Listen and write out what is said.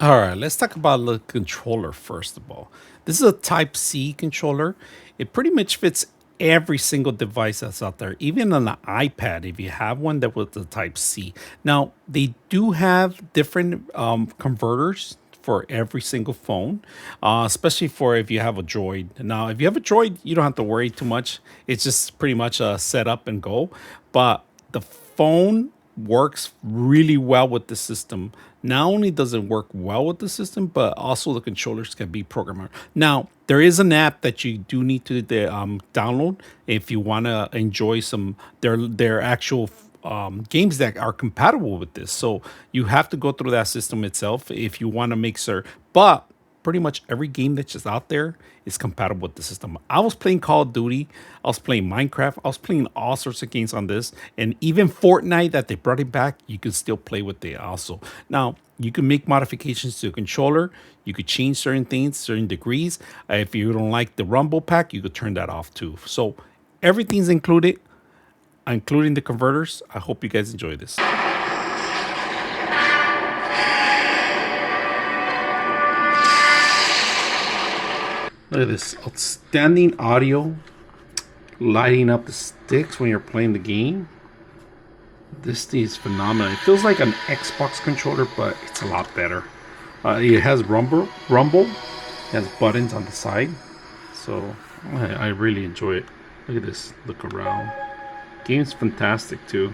All right, let's talk about the controller first of all. This is a Type C controller. It pretty much fits every single device that's out there, even on the iPad if you have one that was the Type C. Now, they do have different converters for every single phone, especially for if you have a Droid. Now, if you have a Droid, you don't have to worry too much. It's just pretty much a set up and go. But the phone works really well with the system. Not only does it work well with the system, but also the controllers can be programmed. Now, there is an app that you do need to download if you want to enjoy some their actual games that are compatible with this. So you have to go through that system itself if you want to make sure. But pretty much every game that's just out there is compatible with the system. I was playing Call of Duty, I was playing Minecraft, I was playing all sorts of games on this, and even Fortnite that they brought it back, you can still play with it also. Now, you can make modifications to the controller. You could change certain things, certain degrees. If you don't like the rumble pack, you could turn that off too. So everything's included, including the converters. I hope you guys enjoy this. Look at this outstanding audio, lighting up the sticks when you're playing the game. This thing is phenomenal. It feels like an Xbox controller, but it's a lot better. It has rumble. It has buttons on the side, so I really enjoy it. Look at this. Look around. Game's fantastic too.